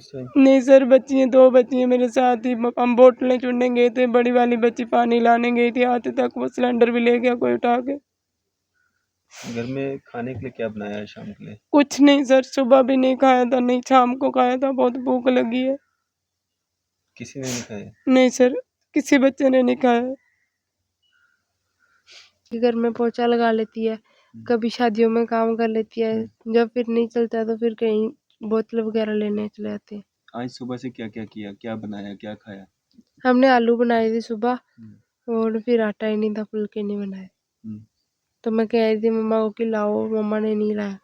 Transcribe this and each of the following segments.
से? नहीं सर, बच्ची हैं, 2 बच्ची हैं मेरे साथ ही। हम बोतलें चुनने गए थे, बड़ी वाली बच्ची पानी लाने गई थी, आते तक वो सिलेंडर भी ले गया कोई उठा के। घर में खाने के लिए क्या बनाया है शाम के लिए? कुछ नहीं सर, सुबह भी नहीं खाया था, नहीं शाम को खाया था, बहुत भूख लगी है। किसी ने नहीं खाया? नहीं सर, किसी बच्चे ने नहीं खाया। घर में पोछा लगा लेती है, कभी शादियों में काम कर लेती है, जब फिर नहीं चलता तो फिर कहीं बोतल वगैरह लेने चले जाते हैं। आज सुबह से क्या क्या किया, क्या बनाया, क्या खाया? हमने आलू बनाए थे सुबह, और फिर आटा ही नहीं था, फुल्के नहीं बनाए। तो मैं कह रही थी मम्मा को कि लाओ, मम्मा ने नहीं लाया।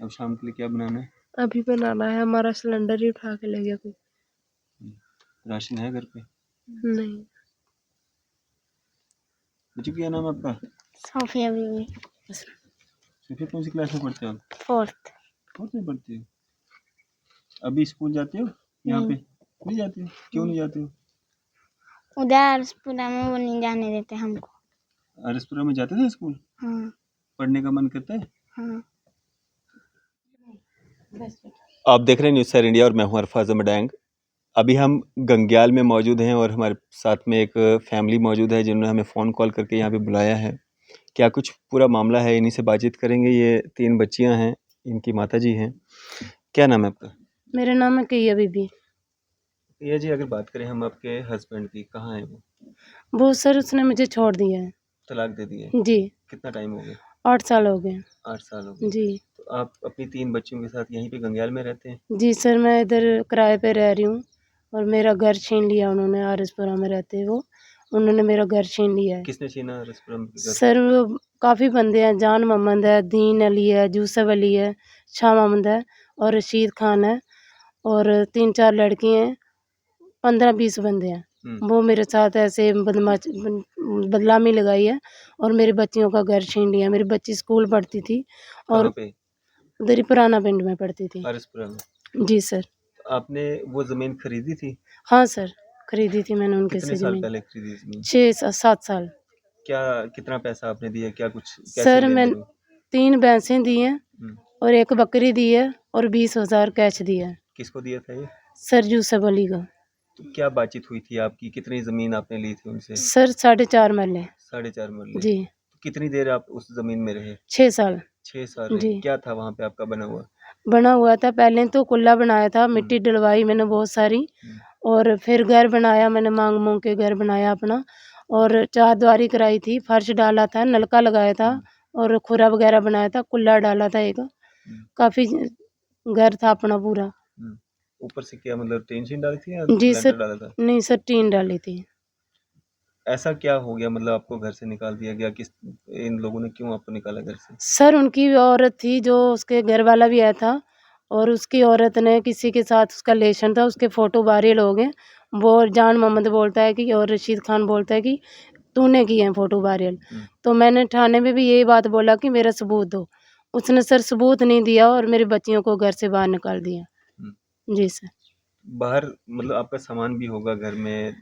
अब शाम के लिए क्या बनाना है? अभी बनाना है, हमारा सिलेंडर ही उठा के ले गया कोई। राशन है घर पे? नहीं। बच्चों क्या नाम है आपका? सोफिया बीवी। सोफिया कौन सी क्लास में पढ़ते हो आप? 4th। 4th में पढ़ते हो? अभी स्कूल जाते हो यहाँ पे? नहीं जाते हो? क्यों नहीं जाते हो? उधर पूरा में वो नहीं जाने देते हमको। आरएसपुरा में जाते थे स्कूल? हाँ। पढ़ने का मन करता है? हाँ। आप देख रहे हैं न्यूज़ सर इंडिया और मैं हूं अरफाज मडैंग। अभी हम गंग्याल में मौजूद हैं और हमारे साथ में एक फैमिली मौजूद है जिन्होंने हमें फ़ोन कॉल करके यहाँ पे बुलाया है। क्या कुछ पूरा मामला है, इन्हीं से बातचीत करेंगे। ये 3 बच्चियाँ हैं, इनकी माताजी हैं। क्या नाम है आपका? मेरा नाम है कैया बीबी। ये जी, अगर बात करें हम आपके हस्बैंड की, कहाँ है वो? वो सर उसने मुझे छोड़ दिया है। तलाक दे दी है? जी। कितना टाइम हो गया? 8 साल हो गए। 8 साल हो गए। जी। तो आप अपनी 3 बच्चियों के साथ यहीं पे गंग्याल में रहते हैं? जी सर, मैं इधर किराए पे रह रही हूँ और मेरा घर छीन लिया उन्होंने। आरएसपुरा में रहते हैं वो, उन्होंने मेरा घर छीन लिया है। किसने छीना आरएसपुरा में घर? सर वो काफ़ी बंदे हैं, जान मोहम्मद है, दीन अली है, यूसुफ अली है, शाह मोहम्मद है और रशीद खान है, और 3-4 लड़की हैं, 15-20 बंदे हैं। वो मेरे साथ ऐसे बदनामी लगाई है और मेरी बच्चियों का घर छीन लिया। मेरी बच्ची स्कूल पढ़ती थी और कहाँ पे? उधर ही पुराना पिंड में पढ़ती थी। आरएसपुरा में? जी सर। आपने वो ज़मीन खरीदी थी? हाँ सर, खरीदी थी मैंने उनके कितने से साल ज़मीन। पहले खरीदी ज़मीन? 6-7 साल। क्या, कितना पैसा आपने दिया? क्या कुछ, कैसे सर मैं लेन-देन हुई? 3 भैंसें दी हैं और 1 बकरी दी है और 20,000 कैश दिया है। किसको दिया था ये? सर यूसुफ अली को। तो क्या बातचीत हुई थी आपकी? कितनी ज़मीन आपने ली थी उनसे? सर 4.5 मरले। 4.5 मरले। जी। तो कितनी देर आप उस ज़मीन में रहे? 6 साल। 6 साल रहे। जी। क्या था वहाँ पे आपका बना हुआ? बना हुआ था, पहले तो कुल्ला बनाया था, मिट्टी डलवाई मैंने बहुत सारी, और फिर घर बनाया मैंने, मांग के घर बनाया अपना, और चारदीवारी कराई थी, फर्श डाला था, नलका लगाया था और खुरा वगैरह बनाया था, कुल्ला डाला था एक। काफ़ी घर था अपना पूरा। ऊपर से क्या मतलब टीन शीन डाली थी या जी लेंटर सर। डाला था? नहीं सर, टीन डाली थी। ऐसा क्या हो गया, मतलब आपको घर से निकाल दिया गया? किस, इन लोगों ने क्यों आपको निकाला घर से? सर उनकी औरत थी, जो उसके घर वाला भी आया था, और उसकी औरत ने किसी के साथ उसका रिलेशन था, उसके फ़ोटो वायरल हो गए। वो जान मोहम्मद बोलता है कि, और रशीद खान बोलता है कि तूने किए हैं फ़ोटो वायरल। तो मैंने थाने में भी यही बात बोला कि मेरा सबूत दो। उसने सर सबूत नहीं दिया और मेरी बच्चियों को घर से बाहर निकाल दिया। जी सर। बाहर मतलब आपका सामान भी होगा घर में?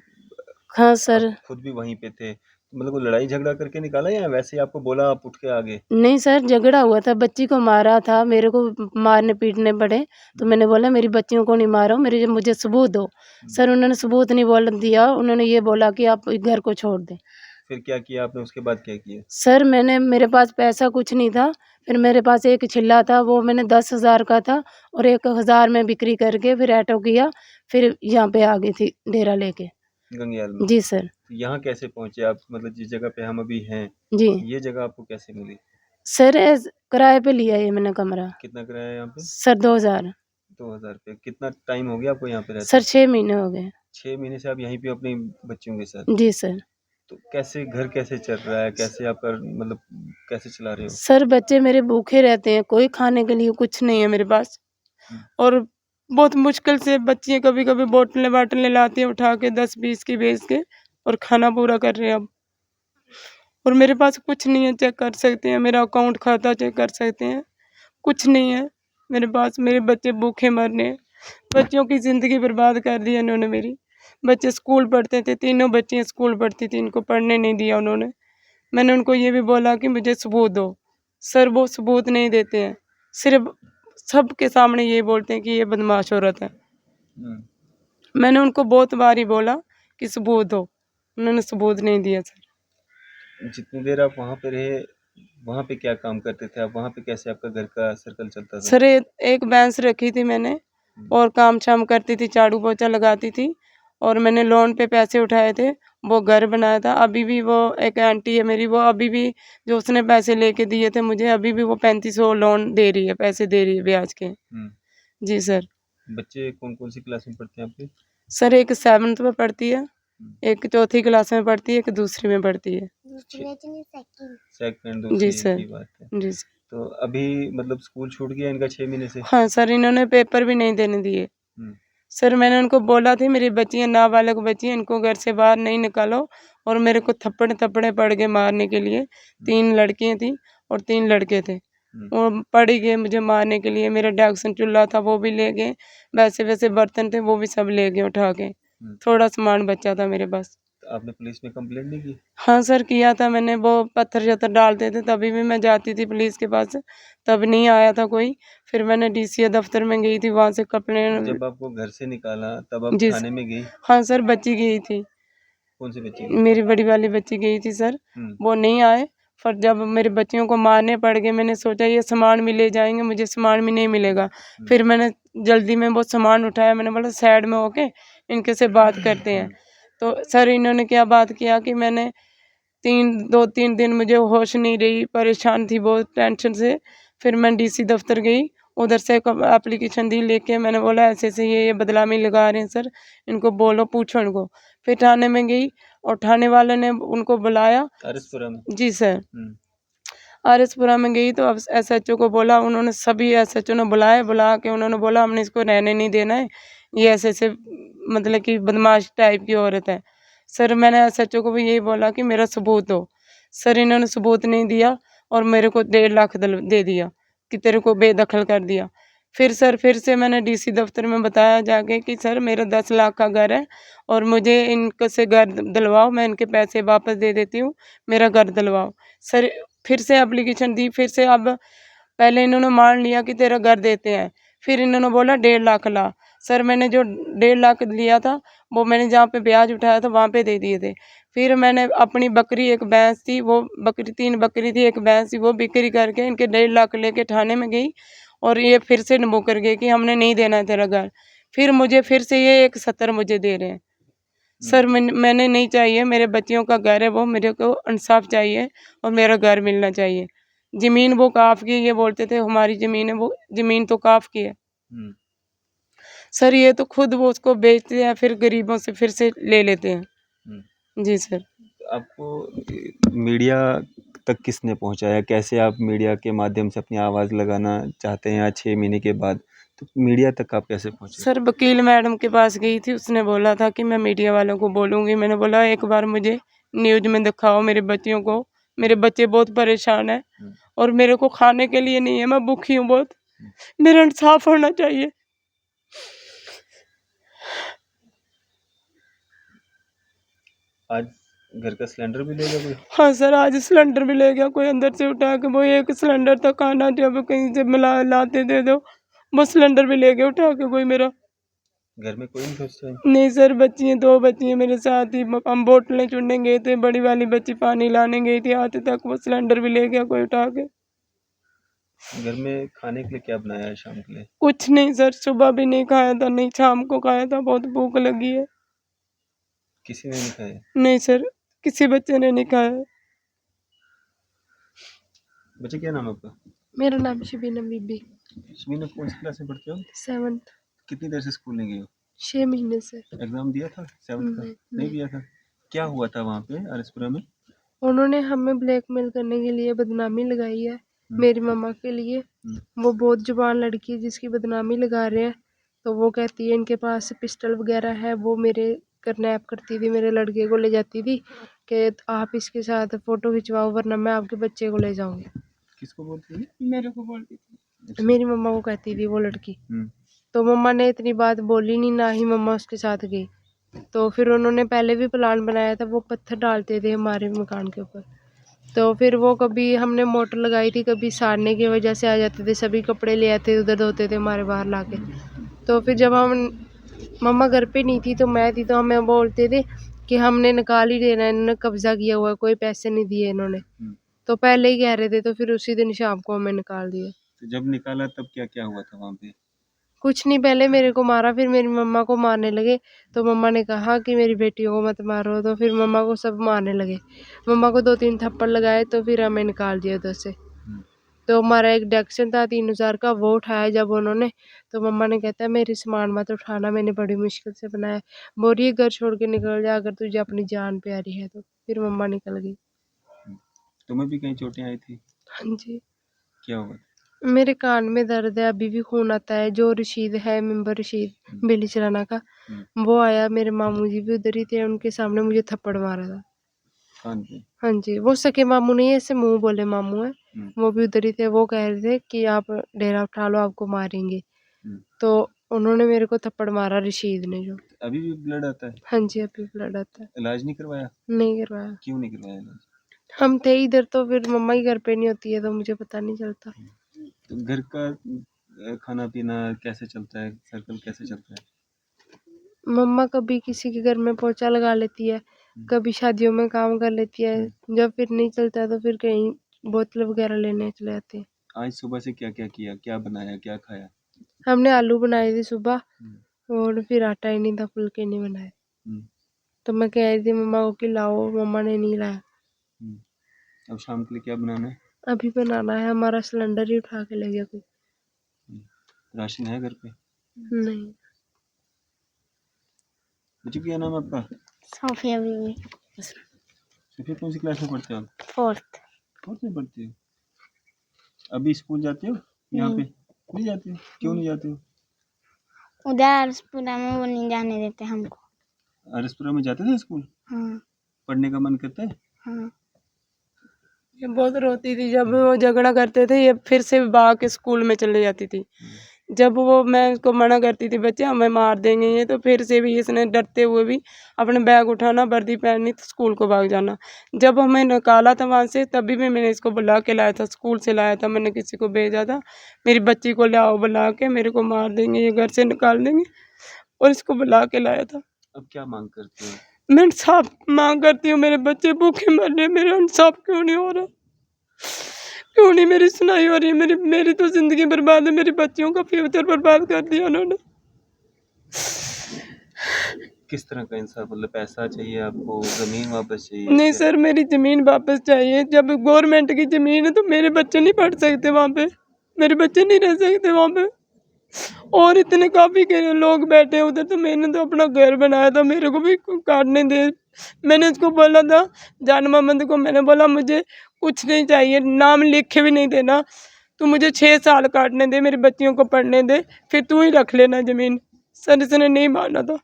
हाँ सर। आप खुद भी वहीं पे थे, तो मतलब कोई लड़ाई झगड़ा करके निकाला या वैसे ही आपको बोला आप उठ के आ गए? नहीं सर, झगड़ा हुआ था, बच्ची को मारा था, मेरे को मारने पीटने पड़े, तो मैंने बोला मेरी बच्चियों को नहीं मारो, मुझे सबूत दो। सर उन्होंने सबूत नहीं बोल दिया, उन्होंने ये बोला कि आप घर को छोड़ दें। फिर क्या किया आपने उसके बाद, क्या किया? सर मेरे पास पैसा कुछ नहीं था, फिर मेरे पास एक छिल्ला था, वो मैंने 10,000 का था और 1,000 में बिक्री करके फिर ऑटो किया, फिर यहाँ पे आ गई थी डेरा लेके। गंग्याल में? जी सर। तो यहाँ कैसे पहुँचे आप, मतलब जिस जगह पे हम अभी हैं, जी ये जगह आपको कैसे मिली? सर, किराए पे लिया ये मैंने कमरा। कितना किराया है यहाँ पे? सर 2,000। 2000 पे? कितना टाइम हो गया आपको यहाँ पे रहते? सर 6 महीने हो गए। 6 महीने से आप यहीं पे अपनी बच्चियों के साथ? जी सर। तो कैसे घर कैसे चल रहा है, कैसे आपका मतलब कैसे चला रहे हो? सर बच्चे मेरे भूखे रहते हैं, कोई खाने के लिए कुछ नहीं है मेरे पास, और बहुत मुश्किल से बच्चियाँ कभी कभी बोतलें वाटलें लाती हैं उठा के 10-20 की बेच के, और खाना पूरा कर रहे हैं अब। और मेरे पास कुछ नहीं है, चेक कर सकते हैं, मेरा अकाउंट खाता चेक कर सकते हैं, कुछ नहीं है मेरे पास। मेरे बच्चे भूखे मरने हैं, बच्चों की ज़िंदगी बर्बाद कर दी है इन्होंने मेरी। बच्चे स्कूल पढ़ते थे, तीनों बच्चियाँ स्कूल पढ़ती थी, इनको पढ़ने नहीं दिया उन्होंने। मैंने उनको ये भी बोला कि मुझे सबूत दो, सर वो सबूत नहीं देते हैं, सिर्फ सबके सामने ये बोलते हैं कि ये बदमाश औरत है। हम्म। मैंने उनको बहुत बार ही बोला कि सबूत दो, उन्होंने सबूत नहीं दिया सर। जितनी देर आप वहाँ पे रहे, वहाँ पे क्या काम करते थे आप? वहाँ पे कैसे आपका घर का सर्कल चलता था? सर एक भैंस रखी थी मैंने और काम शाम करती थी, झाड़ू पोछा लगाती थी और मैंने लोन पे पैसे उठाए थे, वो घर बनाया था। अभी भी वो एक आंटी है मेरी, वो अभी भी जो उसने पैसे लेके दिए थे मुझे, अभी भी वो 3500 लोन दे रही है, पैसे दे रही है ब्याज के। जी सर। बच्चे कौन कौन सी क्लास में पढ़ते हैं आपके? सर एक 7th में पढ़ती है, एक 4थी क्लास में पढ़ती है, एक दूसरी में पढ़ती है। सेकंड, जी दूसरी सर। की बात है। जी सर। तो अभी मतलब स्कूल छूट गया इनका 6 महीने से? हाँ सर, इन्होंने पेपर भी नहीं देने दिए। हम्म। सर मैंने उनको बोला थी मेरी बच्चियां नाबालिग बच्चियां, इनको घर से बाहर नहीं निकालो, और मेरे को थप्पड़ थप्पड़े पड़ गए मारने के लिए। 3 लड़कियां थी और 3 लड़के थे, वो पड़ ही गए मुझे मारने के लिए। मेरा इंडक्शन चूल्हा था वो भी ले गए, वैसे वैसे बर्तन थे वो भी सब ले गए उठा के। थोड़ा सामान बचा था मेरे पास। तो आपने पुलिस में कंप्लेंट नहीं की? हाँ सर किया था मैंने, वो पत्थर शत्थर डालते थे तभी भी मैं जाती थी पुलिस के पास, तब नहीं आया था कोई। फिर मैंने डीसीए दफ्तर में गई थी, वहाँ से कंप्लेन। जब आपको घर से निकाला तब आप जी थाने में गई? हाँ सर, बच्ची गई थी, कौन सी बच्ची गई? मेरी बड़ी वाली बच्ची गई थी सर। वो नहीं आए, फिर जब मेरे बच्चियों को मारने पड़ गए, मैंने सोचा ये सामान भी ले जाएंगे, मुझे सामान भी नहीं मिलेगा। फिर मैंने जल्दी में वो सामान उठाया, मैंने बोला साइड में होके इनके से बात करते हैं। तो सर इन्होंने क्या बात किया कि मैंने 2-3 दिन मुझे होश नहीं रही, परेशान थी बहुत टेंशन से। फिर मैं डीसी दफ्तर गई, उधर से एक एप्लीकेशन दी लेके, मैंने बोला ऐसे ऐसे ये बदनामी लगा रहे हैं सर, इनको बोलो, पूछो इनको। फिर थाने में गई और थाने वाले ने उनको बुलाया। आरएसपुरा में? जी सर। आरएसपुरा में गई तो अब एसएचओ को बोला, उन्होंने सभी एसएचओ ने बुला के उन्होंने बोला हमने इसको रहने नहीं देना है, ये ऐसे ऐसे मतलब कि बदमाश टाइप की औरत है। सर मैंने एसएचओ को भी यही बोला कि मेरा सबूत दो। सर इन्होंने सबूत नहीं दिया और मेरे को 1.5 लाख दे दिया कि तेरे को बेदखल कर दिया। फिर सर फिर से मैंने डीसी दफ्तर में बताया जाके कि सर मेरा 10 लाख का घर है और मुझे इनके से घर दिलवाओ, मैं इनके पैसे वापस दे देती हूँ, मेरा घर दिलवाओ। सर फिर से एप्लीकेशन दी, फिर से अब पहले इन्होंने मान लिया कि तेरा घर देते हैं, फिर इन्होंने बोला 1.5 लाख ला। सर मैंने जो 1.5 लाख लिया था वो मैंने जहाँ पे ब्याज उठाया था वहाँ पे दे दिए थे। फिर मैंने अपनी बकरी, एक भैंस थी, वो बकरी 3 बकरी थी, एक भैंस थी, वो बिक्री करके इनके 1.5 लाख लेके थाने में गई और ये फिर से मुकर गए कि हमने नहीं देना है तेरा घर। फिर मुझे फिर से ये 1.70 मुझे दे रहे हैं। सर मैंने नहीं चाहिए, मेरे बच्चियों का घर है वो, मेरे को इंसाफ चाहिए और मेरा घर मिलना चाहिए। ज़मीन वो काफ की, ये बोलते थे हमारी ज़मीन है, वो ज़मीन तो काफ की है। सर ये तो खुद वो उसको बेचते हैं, फिर गरीबों से फिर से ले लेते हैं। जी सर। आपको मीडिया तक किसने पहुंचाया? कैसे आप मीडिया के माध्यम से अपनी आवाज़ लगाना चाहते हैं आज 6 महीने के बाद, तो मीडिया तक आप कैसे पहुंचे? सर वकील मैडम के पास गई थी, उसने बोला था कि मैं मीडिया वालों को बोलूँगी। मैंने बोला एक बार मुझे न्यूज़ में दिखाओ मेरे बच्चियों को, मेरे बच्चे बहुत परेशान हैं और मेरे को खाने के लिए नहीं है, मैं भूखी हूँ बहुत, मेरा इंसाफ होना चाहिए। आज घर का सिलेंडर भी ले गया कोई? हाँ सर, आज सिलेंडर भी ले गया कोई अंदर से उठा के, वो एक सिलेंडर था, खाना जब कहीं से मिला लाते दे दो, वो सिलेंडर भी ले गया उठा के कोई मेरा। घर में कोई नहीं सोचता? नहीं सर, बच्ची हैं, 2 बच्ची हैं मेरे साथ ही, हम बोतलें चुनने गए थे, बड़ी वाली बच्ची पानी लाने गई थी, आते तक वो सिलेंडर भी ले गया कोई उठा के। घर में खाने के लिए क्या बनाया है शाम के लिए? कुछ नहीं सर, सुबह भी नहीं खाया था, नहीं शाम को खाया था, बहुत भूख लगी है। किसी ने नहीं खाया? नहीं सर, किसी बच्चे ने नहीं खाया। बच्चे क्या नाम है आपका? मेरा नाम शबीना बीबी। शमीना कौन सी क्लास में पढ़ते हो? 7th। कितनी देर से स्कूल नहीं गई हो? 6 महीने से। एग्जाम दिया था 7th का? नहीं दिया था? क्या हुआ था वहाँ पे आरएसपुरा में? उन्होंने हमें ब्लैकमेल करने के लिए बदनामी लगाई है मेरी मम्मा के लिए। वो बहुत जुबान लड़की है जिसकी बदनामी लगा रहे हैं। तो वो कहती है इनके पास पिस्टल वगैरह है, वो मेरे किडनैप करती थी, मेरे लड़के को ले जाती थी कि आप इसके साथ फ़ोटो खिंचवाओ वरना मैं आपके बच्चे को ले जाऊंगी। किसको बोलती थी? मेरे को बोलती थी, मेरी मम्मा को कहती थी वो लड़की। हम्म। तो मम्मा ने इतनी बात बोली नहीं, ना ही मम्मा उसके साथ गई। तो फिर उन्होंने पहले भी प्लान बनाया था, वो पत्थर डालते थे हमारे मकान के ऊपर। तो फिर वो कभी हमने मोटर लगाई थी, कभी साड़ने की वजह से आ जाते थे, सभी कपड़े ले आते उधर धोते थे हमारे बाहर लाके। तो फिर जब हम मम्मा घर पे नहीं थी तो मैं थी, तो हमें बोलते थे कि हमने निकाल ही देना है, इन्होंने कब्जा किया हुआ है, कोई पैसे नहीं दिए इन्होंने। तो पहले ही कह रहे थे, तो फिर उसी दिन शाम को हमें निकाल दिया। तो जब निकाला तब क्या-क्या हुआ था वहाँ पे? कुछ नहीं, पहले मेरे को मारा, फिर मेरी मम्मा को मारने लगे। तो मम्मा ने कहा कि मेरी बेटियों को मत मारो, तो फिर मम्मा को सब मारने लगे। मम्मा को 2-3 थप्पड़ लगाए, तो फिर हमें निकाल दिया उधर से। तो हमारा एक डेक्सन था 3000 का, वो उठाया जब उन्होंने, तो मम्मा ने कहता है मेरी सामान मत उठाना, मैंने बड़ी मुश्किल से बनाया। बोल रही है घर छोड़ के निकल जा अगर तुझे अपनी जान प्यारी है तो। फिर मम्मा निकल गई। तुम्हें भी कहीं चोटें आई थी? हाँ जी। क्या हुआ? मेरे कान में दर्द है, अभी भी खून आता है। जो रशीद है, मेंबर रशीद बेली चराना का, वो आया, मेरे मामू जी भी उधर ही थे, उनके सामने मुझे थप्पड़ मारा था। कान पे? हाँ जी, वो सके मामू नहीं है, ऐसे मुँह बोले मामू हैं। वो भी उधर ही थे, वो कह रहे थे कि आप डेरा उठा लो, आपको मारेंगे। तो उन्होंने मेरे को थप्पड़ मारा, रशीद ने जो। अभी भी ब्लड आता है? हाँ जी, अभी ब्लड आता है। इलाज नहीं करवाया? नहीं करवाया। क्यों नहीं करवाया इलाज? हम थे इधर, तो फिर मम्मा ही घर पे नहीं होती है, तो मुझे पता नहीं चलता। तो घर का खाना-पीना कैसे चलता है? सर्कल कैसे चलता है? मम्मा कभी किसी के घर में पोछा लगा लेती है, कभी शादियों में काम कर लेती है। जब फिर नहीं चलता तो फिर कहीं बोतल वगैरह लेने चले जाते हैं। आज सुबह से क्या-क्या किया? क्या बनाया? क्या खाया? हमने आलू बनाए थे सुबह, और फिर आटा ही नहीं था, फुल्के नहीं बनाए। तो मैं कह रही थी मम्मा को कि लाओ, मम्मा ने नहीं लाया। अब शाम के लिए क्या बनाना है? अभी बनाना है, हमारा सिलेंडर ही उठा के ले गया कोई। राशन है घर पे? नहीं। बच्चों क्या नाम है आपका? सोफिया बीवी। सोफिया कौन सी क्लास में पढ़ते हो आप? 4th। 4th में पढ़ती हो? अभी स्कूल जाते हो? यहाँ पे नहीं जाते हो? क्यों नहीं जाते हो? उधर पूरा में वो नहीं जाने देते हमको। आरएसपुरा में जाते थे स्कूल? हाँ। पढ़ने का मन करता है? हाँ। ये बहुत रोती थी जब वो झगड़ा करते थे, ये फिर से भाग के स्कूल में चले जाती थी। जब वो मैं उसको मना करती थी बच्चे हमें मार देंगे ये, तो फिर से भी इसने डरते हुए भी अपने बैग उठाना, वर्दी पहननी, तो स्कूल को भाग जाना। जब हमें निकाला था वहाँ से, तभी भी मैंने इसको बुला के लाया था, स्कूल से लाया था, मैंने किसी को भेजा था, मेरी बच्ची को लाओ बुला के, मेरे को मार देंगे, ये घर से निकाल देंगे, और इसको बुला के लाया था। अब क्या मांग करते हो? मैं इंसाफ मांग करती हूँ, मेरे बच्चे भूखे मर रहे, मेरा इंसाफ क्यों नहीं हो रहा, क्यों नहीं मेरी सुनाई हो रही है। मेरी तो जिंदगी बर्बाद है, मेरी बच्चियों का फ्यूचर बर्बाद कर दिया उन्होंने। किस तरह का इंसाफ? मतलब पैसा चाहिए आपको? जमीन वापस चाहिए? नहीं क्या? सर, मेरी ज़मीन वापस चाहिए। जब गवर्नमेंट की ज़मीन है तो मेरे बच्चे नहीं पढ़ सकते वहाँ पे, मेरे बच्चे नहीं रह सकते वहाँ पे, और इतने काफ़ी के लोग बैठे हैं उधर, तो मैंने तो अपना घर बनाया था, मेरे को भी काटने दे। मैंने उसको बोला था, जान मोहम्मद को मैंने बोला मुझे कुछ नहीं चाहिए, नाम लिख के भी नहीं देना, तू मुझे 6 साल काटने दे, मेरी बच्चियों को पढ़ने दे, फिर तू ही रख लेना ज़मीन। सर इसने नहीं माना था।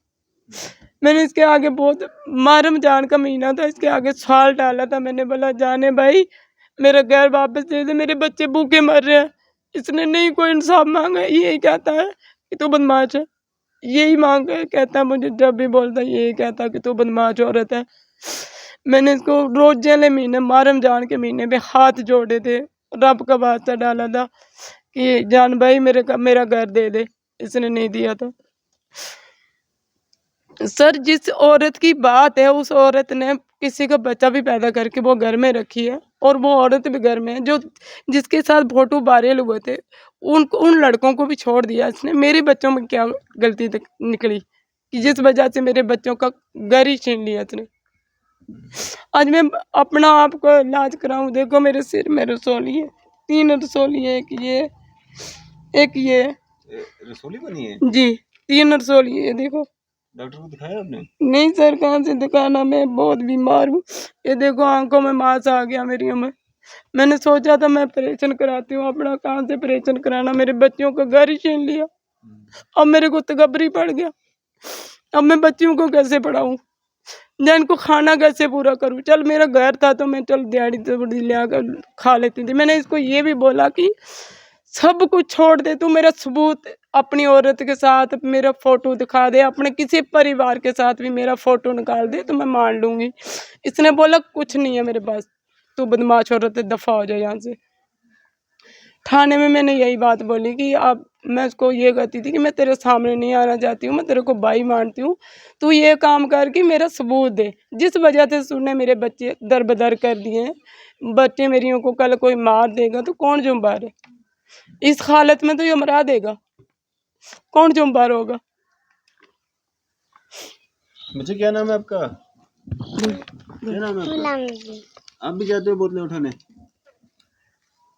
मैंने इसके आगे बहुत, मुहर्रम जान का महीना था, इसके आगे सवाल डाला था, मैंने बोला जाने भाई मेरा घर वापस दे दे, मेरे बच्चे भूखे मर रहे हैं। इसने नहीं कोई इंसाफ मांगा, यही कहता है कि तू बदमाश है, यही मांग कहता है मुझे, जब भी बोलता है यही कहता है कि तू बदमाश औरत है। मैंने इसको रोजे महीने, मुहर्रम जान के महीने पे हाथ जोड़े थे, रब का वास्ता डाला था कि जान भाई मेरा घर दे दे, इसने नहीं दिया था। सर जिस औरत की बात है, उस औरत ने किसी का बच्चा भी पैदा करके वो घर में रखी है, और वो औरत भी घर में है, जो जिसके साथ फोटो वायरल हुए थे, उन लड़कों को भी छोड़ दिया इसने। मेरे बच्चों में क्या गलती निकली कि जिस वजह से मेरे बच्चों का घर ही छीन लिया इसने। आज मैं अपना आप को इलाज कराऊं, देखो मेरे सिर में रसोली है, 3 रसोली है, एक ये रसोली बनी है जी, 3 रसोली है, देखो। डॉक्टर को दिखाया आपने? नहीं सर, कहाँ से दिखाना, मैं बहुत बीमार हूँ। ये देखो आंखों में मांस आ गया मेरी में। मैंने सोचा था मैं ऑपरेशन कराती हूँ अपना, कहाँ से ऑपरेशन कराना, मेरे बच्चों का घर ही छीन लिया। अब मेरे को तकबरी पड़ गया, अब मैं बच्चियों को कैसे पढ़ाऊँ, या इनको खाना कैसे पूरा करूँ। चल मेरा घर था तो मैं चल दिहाड़ी थोड़ी ले आकर खा लेती थी। मैंने इसको ये भी बोला कि सब कुछ छोड़ दे, तू मेरा सबूत अपनी औरत के साथ मेरा फोटो दिखा दे, अपने किसी परिवार के साथ भी मेरा फोटो निकाल दे तो मैं मान लूँगी। इसने बोला कुछ नहीं है मेरे पास, तू बदमाश औरत है, दफ़ा हो जाए यहाँ से। थाने में मैंने यही बात बोली कि अब मैं उसको ये कहती थी कि मैं तेरे सामने नहीं आना चाहती हूँ, मैं तेरे को भाई मानती हूँ, तू ये काम कर कि मेरा सबूत दे। जिस वजह से तूने मेरे बच्चे दर-बदर कर दिए हैं, बच्चे मेरियों को कल कोई मार देगा तो कौन ज़िम्मेदार है? इस हालत में तो ये मरा देगा, कौन ज़िम्मेदार होगा? मुझे क्या नाम है आपका? क्या नाम है आपका? आप भी जाते हो बोतलें उठाने?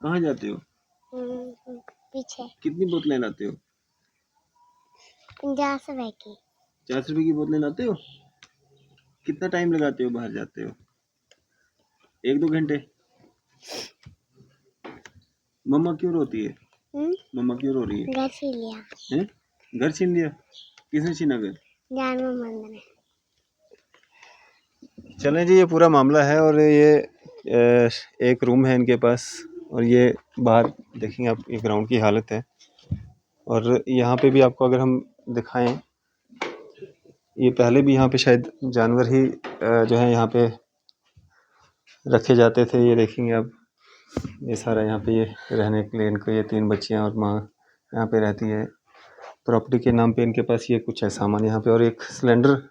कहाँ जाते हो? पीछे कितनी बोतलें लाते हो? 50 रुपए की। 50 रुपए की बोतलें लाते हो? कितना टाइम लगाते हो बाहर जाते हो? 1-2 घंटे? मम्मा क्यों रोती है? मम्मा क्यों रो रही है? घर से लिया, हैं? घर छीन लिया? किसने छीना घर? जानवर मंदिर में। चलें जी, ये पूरा मामला है और ये एक रूम है इनके पास और ये बाहर देखेंगे आप, ये ग्राउंड की हालत है। और यहाँ पे भी आपको अगर हम दिखाएं, ये पहले भी यहाँ पे शायद जानवर ही जो है यहाँ पे रखे जाते थे। ये देखेंगे आप, ये सारा यहाँ पे ये रहने के लिए इनको, ये 3 बच्चियाँ और माँ यहाँ पे रहती है। प्रॉपर्टी के नाम पे इनके पास ये कुछ है सामान यहाँ पे, और एक सिलेंडर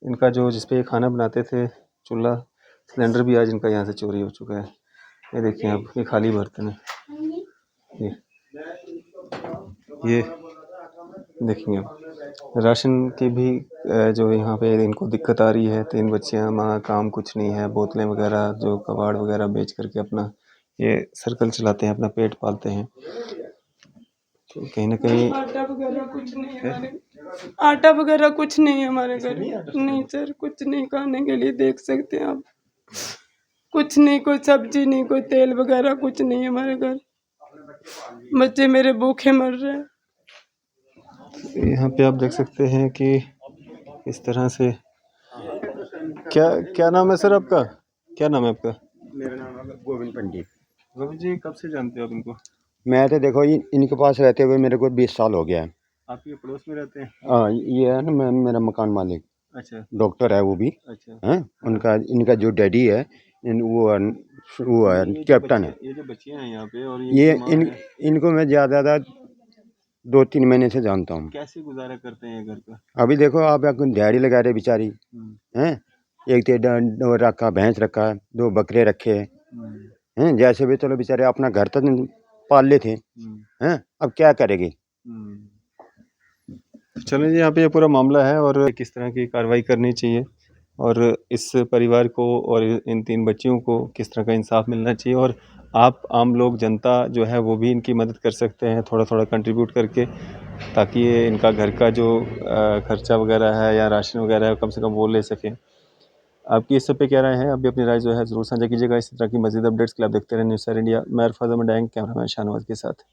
इनका जो जिस पे ये खाना बनाते थे, चूल्हा, सिलेंडर भी आज इनका यहाँ से चोरी हो चुका है। ये देखिए आप, ये खाली बर्तन है। ये देखेंगे आप, राशन की भी जो यहाँ पे इनको दिक्कत आ रही है। 3 बच्चियाँ, माँ, काम कुछ नहीं है, बोतलें वगैरह जो कबाड़ वगैरह बेच करके अपना ये सर्कल चलाते हैं, अपना पेट पालते हैं। तो कहीं ना कहीं आटा वगैरह कुछ नहीं है हमारे, आटा वगैरह कुछ नहीं है हमारे घर। नहीं सर, कुछ नहीं खाने के लिए, देख सकते हैं आप, कुछ नहीं, कोई सब्जी नहीं, कोई तेल वगैरह कुछ नहीं है हमारे घर। बच्चे मेरे भूखे मर रहे हैं। यहाँ पे आप देख सकते हैं कि इस तरह से क्या क्या नाम है सर आपका? क्या नाम है आपका? मेरा नाम है गोविंद पंडित। गोविंद जी, कब से जानते हो आप इनको? मैं तो देखो इनके पास रहते हुए मेरे को 20 साल हो गया है। आपके पड़ोस में रहते हैं? हाँ, ये है ना मेरा मकान मालिक, अच्छा डॉक्टर है वो भी। अच्छा। हैं, उनका इनका जो डैडी है वो है कैप्टन है। ये जो बच्चियां हैं यहाँ पे और ये इनको मैं ज़्यादा 2-3 महीने से जानता हूँ। कैसे गुजारा करते हैं घर का? अभी देखो आप दिहाड़ी लगा रहे बेचारी हैं, एक तो रखा भैंस रखा, 2 बकरे रखे हैं, जैसे भी चलो बेचारे अपना घर तक पाल लेते हैं, अब क्या करेंगे। चलें जी, यहाँ पे ये पूरा मामला है और किस तरह की कार्रवाई करनी चाहिए और इस परिवार को और इन 3 बच्चियों को किस तरह का इंसाफ मिलना चाहिए। और आप आम लोग, जनता जो है वो भी इनकी मदद कर सकते हैं थोड़ा थोड़ा कंट्रीब्यूट करके, ताकि ये इनका घर का जो खर्चा वगैरह है या राशन वगैरह है कम से कम वो ले सकें। आपकी इस सब पे क्या राय है? आप भी अपनी राय जो है ज़रूर साझा कीजिएगा। इस तरह की मज़ीद अपडेट्स के लिए आप देखते रहें न्यूज़ सैर इंडिया। मैं अरफाज अहमद डैंग, कैमरामैन शाहनवाज के साथ।